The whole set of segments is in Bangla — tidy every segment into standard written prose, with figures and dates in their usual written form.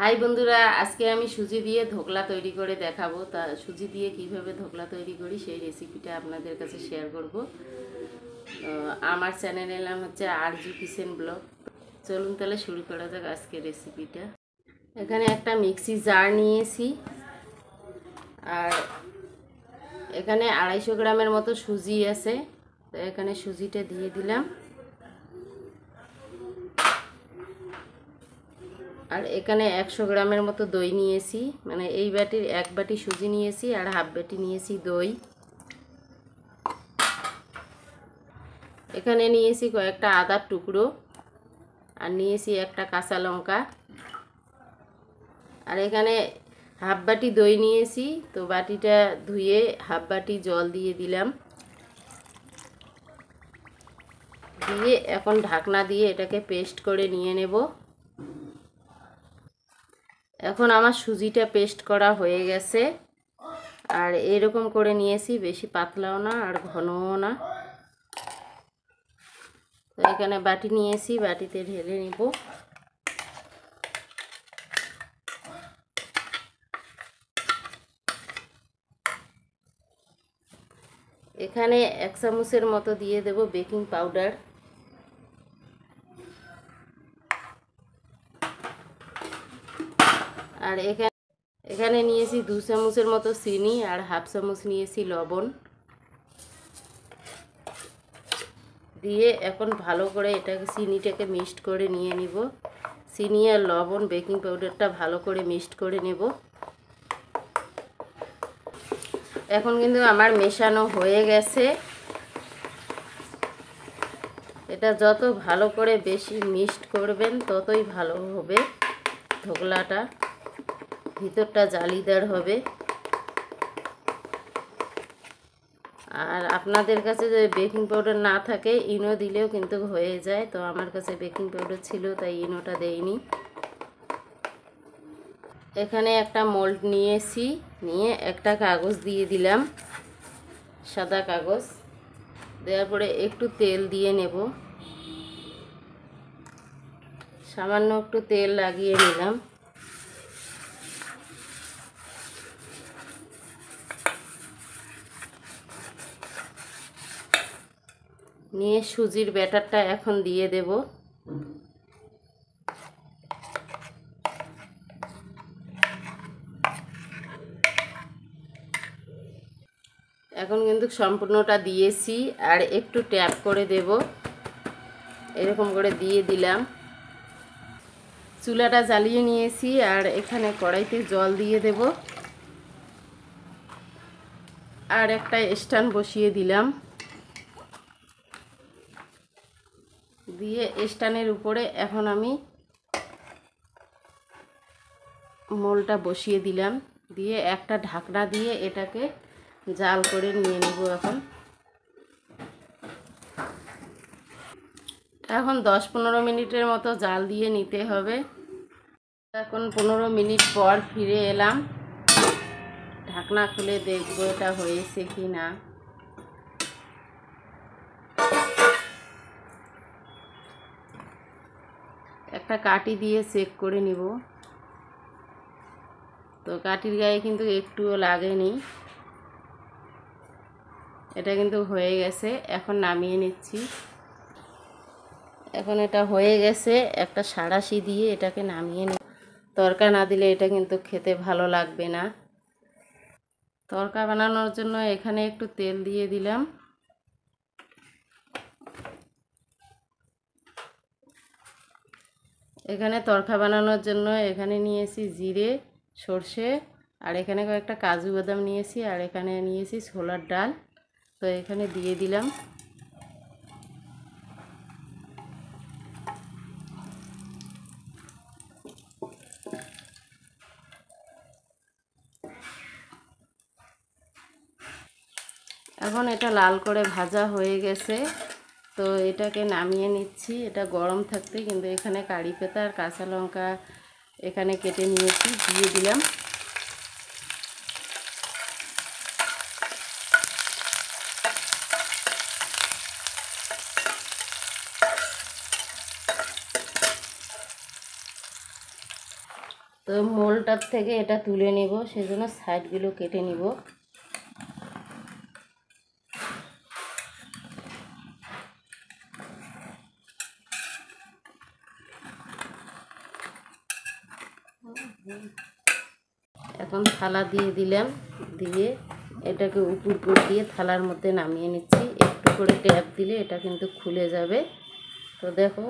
হাই বন্ধুরা, আজকে আমি সুজি দিয়ে ধোকলা তৈরি করে দেখাবো। তা সুজি দিয়ে কিভাবে ধোকলা তৈরি করি সেই রেসিপিটা আপনাদের কাছে শেয়ার করব। আমার চ্যানেলের নাম হচ্ছে আরজু কিচেন ব্লগ। চলুন তাহলে শুরু করা যাক আজকের রেসিপিটা। এখানে একটা মিক্সি জার নিয়েছি, আর এখানে 250 গ্রামের মতো সুজি আছে। তো এখানে সুজিটা দিয়ে দিলাম। আর এখানে 100 গ্রামের মতো দই নিয়েছি, মানে এই বাটির 1 বাটি সুজি নিয়েছি আর হাফ বাটি নিয়েছি দই। এখানে নিয়েছি কয়েকটা আদার টুকরো, আর নিয়েছি একটা কাঁচা লঙ্কা। আর এখানে হাফ বাটি দই নিয়েছি, তো বাটিটা ধুয়ে হাফ বাটি জল দিয়ে দিলাম। দিয়ে এখন ঢাকনা দিয়ে এটাকে পেস্ট করে নিয়ে নেব। এখন আমার সুজিটা পেস্ট করা হয়ে গেছে, আর এরকম করে নিয়েছি, বেশি পাতলাও না আর ঘনও না। তো এখানে বাটি নিয়েছি, বাটিতে ঢেলে নিব। এখানে 1 চামচের মতো দিয়ে দেব বেকিং পাউডার। আর এখানে নিয়েছি 2 চামচের মতো চিনি, আর হাফ চামচ নিয়েছি লবণ। দিয়ে এখন ভালো করে এটাকে চিনিটাকে মিক্সড করে নিয়ে নিব। চিনি আর লবণ বেকিং পাউডারটা ভালো করে মিক্সড করে নেব। এখন কিন্তু আমার মেশানো হয়ে গেছে। এটা যত ভালো করে বেশি মিক্সড করবেন ততই ভালো হবে ধোকলাটা, ভিতরটা জালিদার হবে। আর আপনাদের কাছে যদি বেকিং পাউডার না থাকে ইনো দিলেও কিন্তু হয়ে যায়। তো আমার কাছে বেকিং পাউডার ছিল তাই ইনোটা দেইনি। এখানে একটা মোল্ড নিয়েছি, নিয়ে একটা কাগজ দিয়ে দিলাম, সাদা কাগজ। দেওয়ার পরে একটু তেল দিয়ে নেব, সামান্য একটু তেল লাগিয়ে নিলাম। নিয়ে সুজির ব্যাটারটা এখন দিয়ে দেব। এখন কিন্তু সম্পূর্ণটা দিয়েছি, আর একটু ট্যাপ করে দেব, এরকম করে দিয়ে দিলাম। চুলাটা জ্বালিয়ে নিয়েছি, আর এখানে কড়াইতে জল দিয়ে দেব, আর একটা স্ট্যান্ড বসিয়ে দিলাম। দিয়ে স্ট্যান্ডের উপরে এখন আমি মোলটা বসিয়ে দিলাম। দিয়ে একটা ঢাকনা দিয়ে এটাকে জাল করে নিয়ে নেব। এখন 10-15 মিনিটের মতো জাল দিয়ে নিতে হবে। এখন 15 মিনিট পর ফিরে এলাম, ঢাকনা খুলে দেখব এটা হয়েছে কি না। একটা কাঠি দিয়ে চেক করে নিব। তো কাঠির গায়ে কিন্তু একটুও লাগেনি, এটা কিন্তু হয়ে গেছে। এখন নামিয়ে নিচ্ছি। এখন এটা হয়ে গেছে, একটা সাঁড়াশি দিয়ে এটাকে নামিয়ে নিই। তড়কা না দিলে এটা কিন্তু খেতে ভালো লাগবে না। তড়কা বানানোর জন্য এখানে একটু তেল দিয়ে দিলাম। এখানে তড়কা বানানোর জন্য এখানে নিয়েছি জিরে, সর্ষে, আর এখানে কয়েকটা কাজু বাদাম নিয়েছি, আর এখানে নিয়েছি ছোলার ডাল। তো এখানে দিয়ে দিলাম। এখন এটা লাল করে ভাজা হয়ে গেছে, তো এটাকে নামিয়ে নিচ্ছি। এটা গরম থাকতে কিন্তু এখানে কারি পাতা আর কাঁচা লঙ্কা এখানে কেটে নিয়েছি, দিয়ে দিলাম। তো তো মোলটার থেকে এটা তুলে নিব, সেজন্য সাইডগুলো কেটে নিব। এখন থালা দিয়ে দিলাম, দিয়ে এটাকে উপর করে দিয়ে থালার মধ্যে নামিয়ে নিচ্ছি। একটু করে ট্যাপ দিলে এটা কিন্তু খুলে যাবে। তো দেখো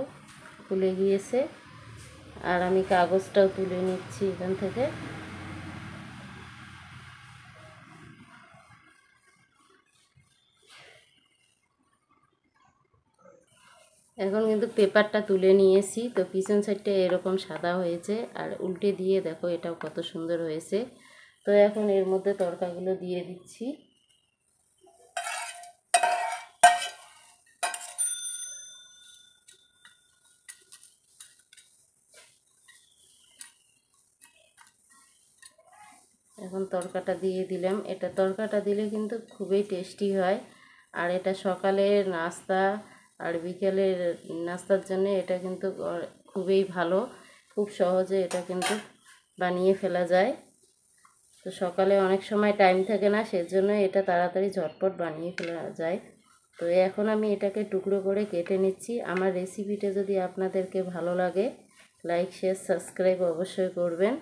খুলে গিয়েছে। আর আমি কাগজটাও তুলে নিচ্ছি এখান থেকে। এখন কিন্তু পেপারটা তুলে নিয়েছি। তো পিছন সাইডটা এরকম সাদা হয়েছে, আর উল্টে দিয়ে দেখো এটাও কত সুন্দর হয়েছে। তো এখন এর মধ্যে তরকাগুলো দিয়ে দিচ্ছি। এখন তরকাটা দিয়ে দিলাম। এটা তরকাটা দিলে কিন্তু খুবই টেস্টি হয়। আর এটা সকালের নাস্তা আর বিকেলের নাস্তার জন্য এটা কিন্তু খুবই ভালো। খুব সহজে এটা কিন্তু বানিয়ে ফেলা যায়। তো সকালে অনেক সময় টাইম থাকে না, সেজন্য এটা তাড়াতাড়ি ঝটপট বানিয়ে ফেলা যায়। তো এখন আমি এটাকে টুকরো করে কেটে নিচ্ছি। আমার রেসিপিটা যদি আপনাদেরকে ভালো লাগে, লাইক শেয়ার সাবস্ক্রাইব অবশ্যই করবেন।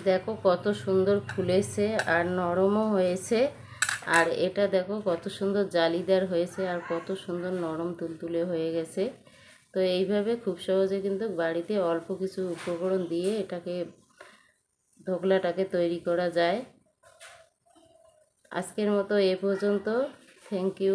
দেখো কত সুন্দর ফুলেছে আর নরমও হয়েছে। আর এটা দেখো কত সুন্দর জালিদার হয়েছে আর কত সুন্দর নরম তুলতুলে হয়ে গেছে। তো এইভাবে খুব সহজে কিন্তু বাড়িতে অল্প কিছু উপকরণ দিয়ে এটাকে ধোকলাটাকে তৈরি করা যায়। আজকের মতো এ পর্যন্ত। Thank you.